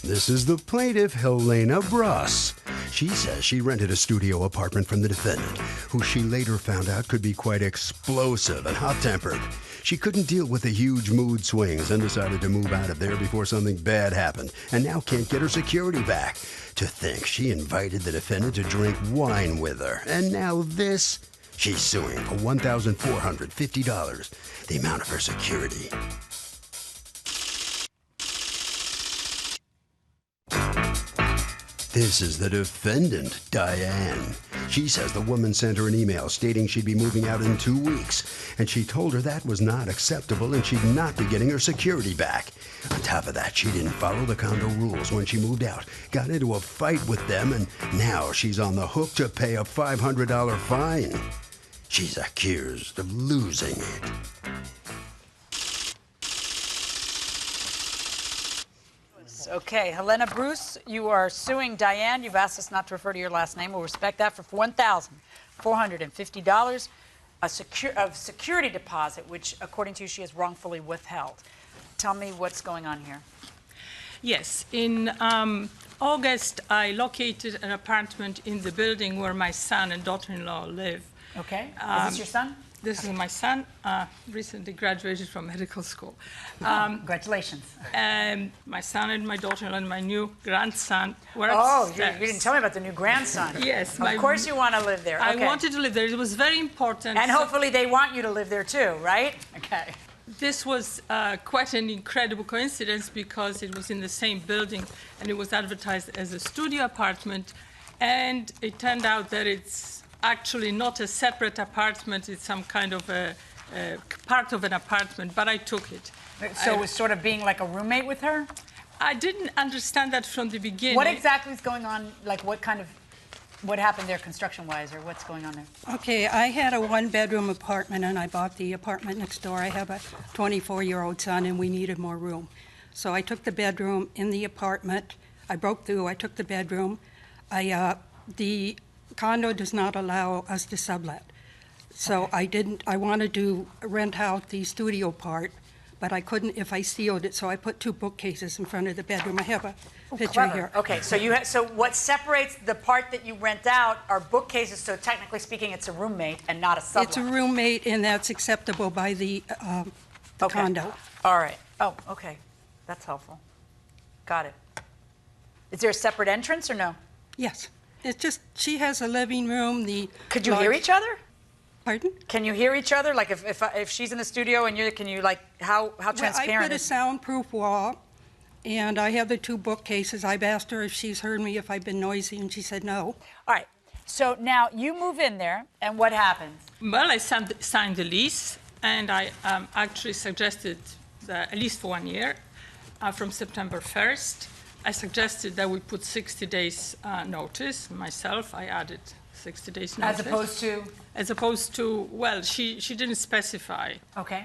This is the plaintiff, Helena Bruss. She says she rented a studio apartment from the defendant, who she later found out could be quite explosive and hot-tempered. She couldn't deal with the huge mood swings and decided to move out of there before something bad happened, and now can't get her security back. To think she invited the defendant to drink wine with her, and now this? She's suing for $1,450, the amount of her security. This is the defendant, Diane. She says the woman sent her an email stating she'd be moving out in 2 weeks, and she told her that was not acceptable and she'd not be getting her security back. On top of that, she didn't follow the condo rules when she moved out, got into a fight with them, and now she's on the hook to pay a $500 fine. She's accused of losing it. Okay, Helena Bruss, you are suing Diane. You've asked us not to refer to your last name. We'll respect that for $1,450 of security deposit, which, according to you, she has wrongfully withheld. Tell me what's going on here. Yes. In August, I located an apartment in the building where my son and daughter-in-law live. Okay. Is this your son? This is my son, recently graduated from medical school. Congratulations. And my son and my daughter-in-law and my new grandson were upstairs. You didn't tell me about the new grandson. Yes. Of course you want to live there. Okay. I wanted to live there. It was very important. And hopefully they want you to live there too, right? Okay. This was quite an incredible coincidence because it was in the same building and it was advertised as a studio apartment. And it turned out that it's actually not a separate apartment. It's some kind of a part of an apartment, but I took it. So it was sort of being like a roommate with her? I didn't understand that from the beginning. What exactly is going on? Like what happened there construction-wise, or what's going on there? Okay, I had a one-bedroom apartment, and I bought the apartment next door. I have a 24-year-old son, and we needed more room. So I took the bedroom in the apartment. I broke through. I took the bedroom. The condo does not allow us to sublet. So okay. I wanted to rent out the studio part, but I couldn't if I sealed it, so I put 2 bookcases in front of the bedroom. I have a picture clever. here. Okay, so so what separates the part that you rent out are bookcases, so technically speaking, it's a roommate and not a sublet. It's a roommate, and that's acceptable by the condo. All right. Oh, okay. That's helpful. Got it. Is there a separate entrance or no? Yes. It's just, she has a living room, Could you hear each other? Pardon? Can you hear each other? Like if she's in the studio and can you like, how transparent? Well, I put a soundproof wall, and I have the 2 bookcases. I've asked her if she's heard me, if I've been noisy, and she said no. All right. So now you move in there, and what happens? Well, I signed the lease, and I actually suggested that, at least for 1 year, from September 1st, I suggested that we put 60 days notice. Myself, I added 60 days notice. As opposed to? As opposed to, well, she didn't specify. Okay.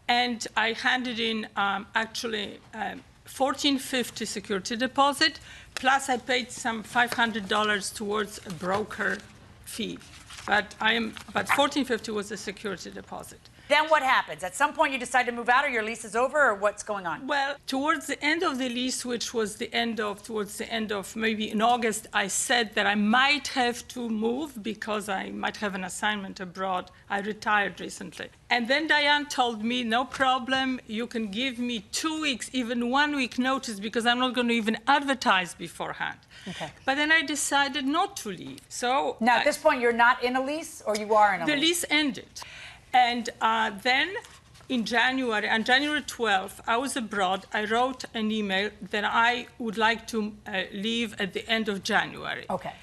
And I handed in actually $1,450 security deposit, plus I paid some $500 towards a broker fee. But $1,450 was the security deposit. Then what happens? At some point you decide to move out, or your lease is over, or what's going on? Well, towards the end of the lease, which was towards the end of maybe in August, I said that I might have to move because I might have an assignment abroad. I retired recently. And then Diane told me, no problem, you can give me 2 weeks, even 1 week notice, because I'm not going to even advertise beforehand. Okay. But then I decided not to leave. So now, at this point, you're not in a lease, or you are in a lease? The lease ended. And then on January 12th, I was abroad. I wrote an email that I would like to leave at the end of January. Okay.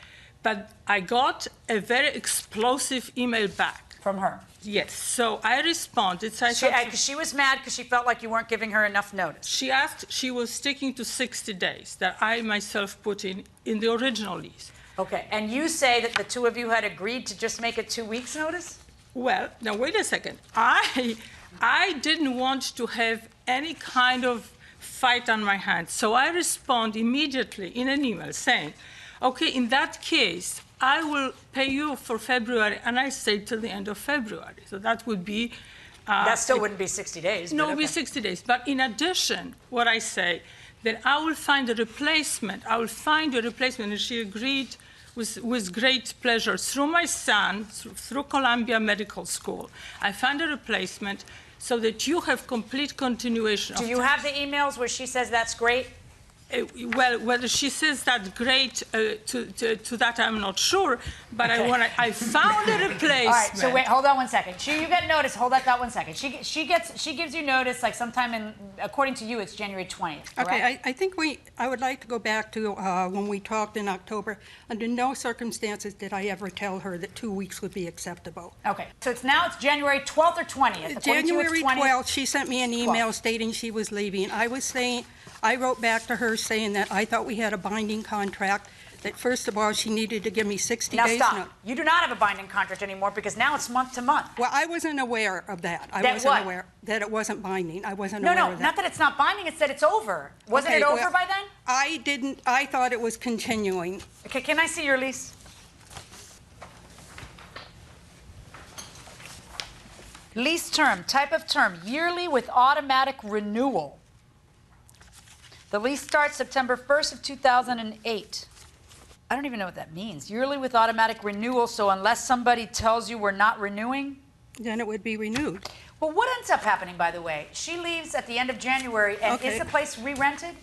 But I got a very explosive email back. From her? Yes. So I responded. So she was mad because she felt like you weren't giving her enough notice. She was sticking to 60 days that I myself put in the original lease. Okay. And you say that the 2 of you had agreed to just make it 2 weeks' notice? Well, now wait a second. I didn't want to have any kind of fight on my hands. So I respond immediately in an email saying, okay, in that case, I will pay you for February, and I stay till the end of February. So that would be... that still wouldn't be 60 days. No, it would be 60 days. But in addition, what I say, that I will find a replacement. I will find a replacement. And she agreed with great pleasure through my son, through Columbia Medical School. I found a replacement so that you have complete continuation. Do you have the emails where she says that's great? Well, whether she says that great to that, I'm not sure. But Okay. I found a replacement. All right, so wait, hold on one second. You get notice. Hold that thought 1 second. She gives you notice like sometime in, according to you, it's January 20th. Correct? Okay, I think I would like to go back to when we talked in October. Under no circumstances did I ever tell her that 2 weeks would be acceptable. Okay, so it's January 12th or 20th. According to you, it's January 20th. 12th, she sent me an email 12th. stating she was leaving. I wrote back to her saying that I thought we had a binding contract, that first of all, she needed to give me 60 Now days. stop. You do not have a binding contract anymore because now it's month to month. Well, I wasn't aware of that. I That wasn't what? aware that it wasn't binding. I wasn't No, aware of that. not that it's not binding. It's that it's over. Wasn't Okay, it over well, by then? I thought it was continuing. Okay, can I see your lease? Lease term, type of term, yearly with automatic renewal. The lease starts September 1st of 2008. I don't even know what that means. Yearly with automatic renewal, so unless somebody tells you we're not renewing? Then it would be renewed. Well, what ends up happening, by the way? She leaves at the end of January, and Okay. is the place re-rented?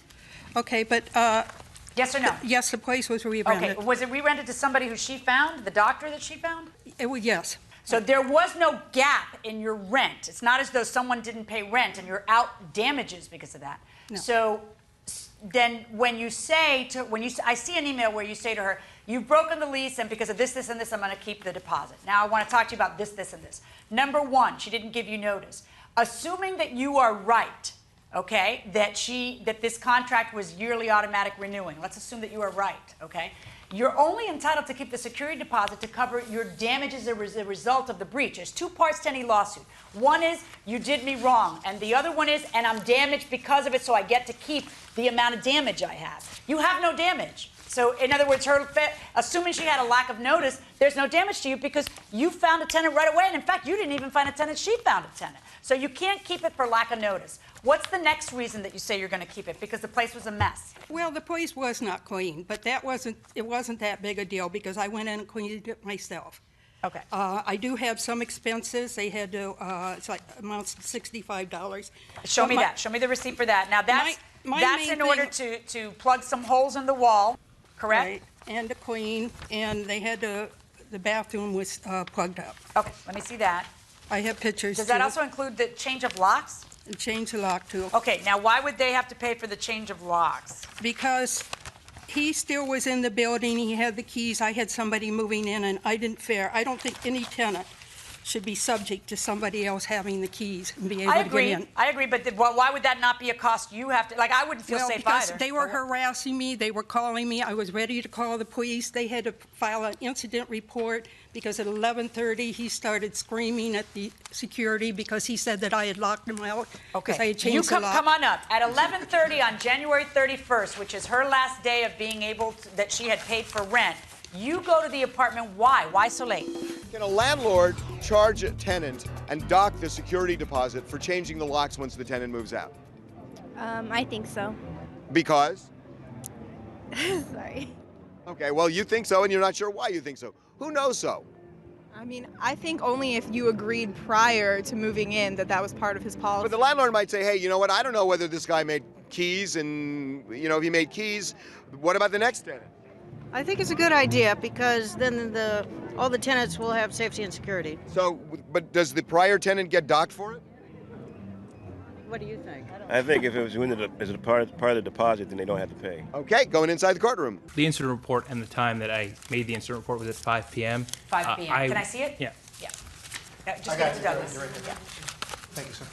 Okay, but Yes or no? yes, the place was Okay, re-rented. was it re-rented to somebody who she found, the doctor that she found? It was, yes. So there was no gap in your rent. It's not as though someone didn't pay rent and you're out damages because of that. No. So then when you say to, I see an email where you say to her, you've broken the lease and because of this, this, and this, I'm going to keep the deposit. Now I want to talk to you about this, this, and this. Number one, she didn't give you notice. Assuming that you are right, okay, that this contract was yearly automatic renewing. Let's assume that you are right, okay? You're only entitled to keep the security deposit to cover your damages as a result of the breach. There's two parts to any lawsuit. One is, you did me wrong, and the other one is, and I'm damaged because of it, so I get to keep the amount of damage I have. You have no damage. So, in other words, assuming she had a lack of notice, there's no damage to you because you found a tenant right away, and in fact, you didn't even find a tenant, she found a tenant. So you can't keep it for lack of notice. What's the next reason that you say you're going to keep it? Because the place was a mess. Well, the place was not clean, but it wasn't that big a deal because I went in and cleaned it myself. Okay. I do have some expenses. They had to, it's like amounts to $65. Show But me my- that. Show me the receipt for that. Now, that's my that's main in order to plug some holes in the wall, correct? Right, and to clean, and they had to, the bathroom was plugged up. Okay, let me see that. I have pictures Does too. that also include the change of locks? And change the lock too. Okay, now why would they have to pay for the change of locks? Because he still was in the building, he had the keys, I had somebody moving in, and I didn't fare. I don't think any tenant should be subject to somebody else having the keys and be able I to get in. agree. I agree, but why would that not be a cost you have to, like, I wouldn't feel Well, safe because either. they were harassing me, they were calling me, I was ready to call the police. They had to file an incident report because at 11:30, he started screaming at the security because he said that I had locked him out. Because I had You changed the lock. come on up. At 11:30 on January 31st, which is her last day of being able to, that she had paid for rent, you go to the apartment. Why? Why so late? Can a landlord charge a tenant and dock the security deposit for changing the locks once the tenant moves out? I think so. Because? Sorry. Okay, well, you think so, and you're not sure why you think so. Who knows so? I mean, I think only if you agreed prior to moving in that was part of his policy. But the landlord might say, hey, you know what? I don't know whether this guy made keys, and, you know, if he made keys, what about the next tenant? I think it's a good idea because then all the tenants will have safety and security. So, but does the prior tenant get docked for it? What do you think? I think if it was as a part of the deposit, then they don't have to pay. Okay, going inside the courtroom. The incident report and the time that I made the incident report was at 5 p.m. 5 p.m. Can I see it? Yeah. Yeah. Just get it to Douglas. Yeah. Thank you, sir.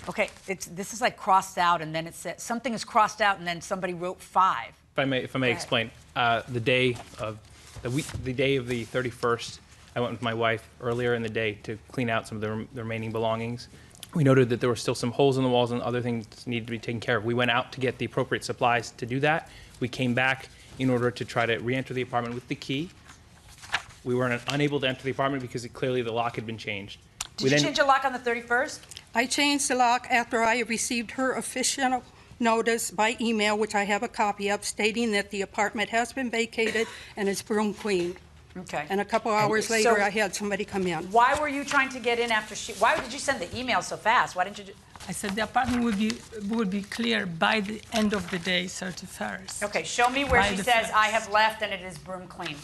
Okay, this is like crossed out, and then it said something is crossed out, and then somebody wrote 5. If I may explain, the day of the 31st, I went with my wife earlier in the day to clean out some of the remaining belongings. We noted that there were still some holes in the walls and other things needed to be taken care of. We went out to get the appropriate supplies to do that. We came back in order to try to re-enter the apartment with the key. We were unable to enter the apartment because clearly the lock had been changed. Did you change the lock on the 31st? I changed the lock after I received her official notice by email, which I have a copy of, stating that the apartment has been vacated and is broom cleaned. Okay. And a couple hours So- later, I had somebody come in. Why were you trying to get in after why did you send the email so fast? Why didn't you? I said the apartment would be clear by the end of the day, 31st. Okay, show me where By she the says, first. I have left and it is broom clean.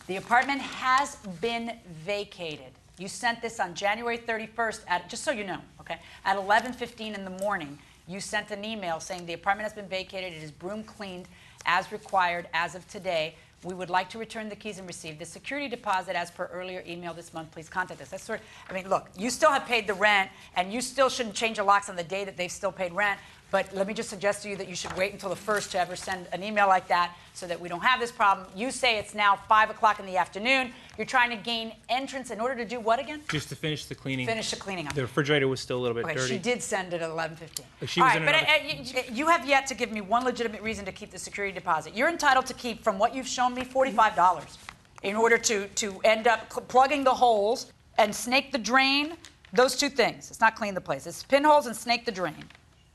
The apartment has been vacated. You sent this on January 31st at, just so you know, okay, at 11:15 in the morning. You sent an email saying the apartment has been vacated, it is broom cleaned as required as of today. We would like to return the keys and receive the security deposit as per earlier email this month. Please contact us. That's sort of, I mean, look, you still have paid the rent, and you still shouldn't change your locks on the day that they've still paid rent. But let me just suggest to you that you should wait until the 1st to ever send an email like that so that we don't have this problem. You say it's now 5 o'clock in the afternoon. You're trying to gain entrance in order to do what again? Just to finish the cleaning. Finish the cleaning up. The refrigerator was still a little bit Okay, dirty. she did send it at 11:15. She All was right, in but another- you have yet to give me one legitimate reason to keep the security deposit. You're entitled to keep, from what you've shown me, $45 in order to end up plugging the holes and snake the drain. Those two things. It's not clean the place. It's pinholes and snake the drain.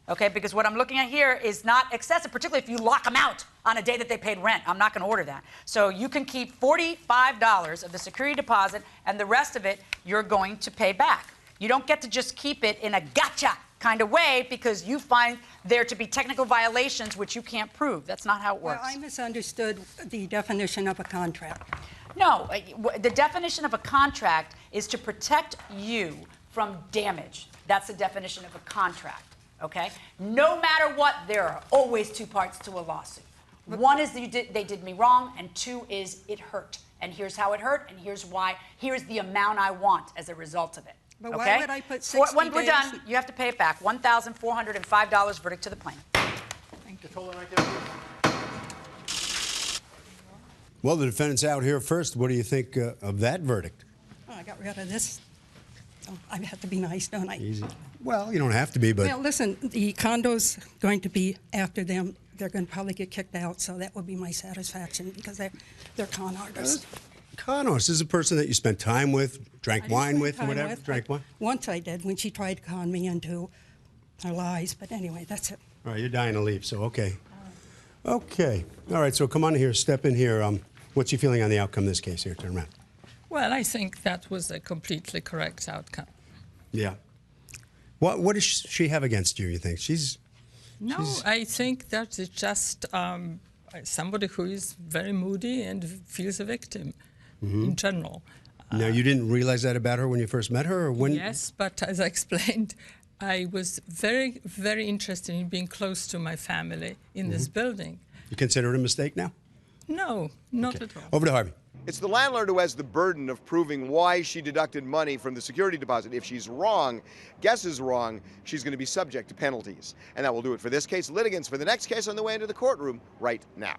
Okay, because what I'm looking at here is not excessive, particularly if you lock them out on a day that they paid rent. I'm not going to order that. So you can keep $45 of the security deposit, and the rest of it you're going to pay back. You don't get to just keep it in a gotcha kind of way because you find there to be technical violations which you can't prove. That's not how it works. Well, I misunderstood the definition of a contract. No, the definition of a contract is to protect you from damage. That's the definition of a contract, okay? No matter what, there are always two parts to a lawsuit. One is they did me wrong, and two is it hurt. And here's how it hurt, and here's why. Here's the amount I want as a result of it. But okay? why would I put 60 When we're days? done, you have to pay it back. $1,405 verdict to the plaintiff. Well, the defendant's out here first. What do you think of that verdict? Oh, I got rid of this. Oh, I have to be nice, don't I? Easy. Well, you don't have to be, but Well, listen, the condo's going to be after them. They're going to probably get kicked out, so that would be my satisfaction because they're con artists. Conos is a person that you spent time with, drank I didn't wine spend with, time whatever. with. Drank wine. Once I did when she tried to con me into her lies, but anyway, that's it. All right, you're dying to leave, so okay. Okay. All right, so come on here, step in here. What's your feeling on the outcome of this case here? Turn around. Well, I think that was a completely correct outcome. Yeah. What does she have against you, you think? No, I think that it's just somebody who is very moody and feels a victim in general. Now, you didn't realize that about her when you first met her, or when? Yes, but as I explained, I was very, very interested in being close to my family in this building. You consider it a mistake now? No, not at all. Over to Harvey. It's the landlord who has the burden of proving why she deducted money from the security deposit. If she's wrong, guesses wrong, she's going to be subject to penalties. And that will do it for this case. Litigants for the next case on the way into the courtroom right now.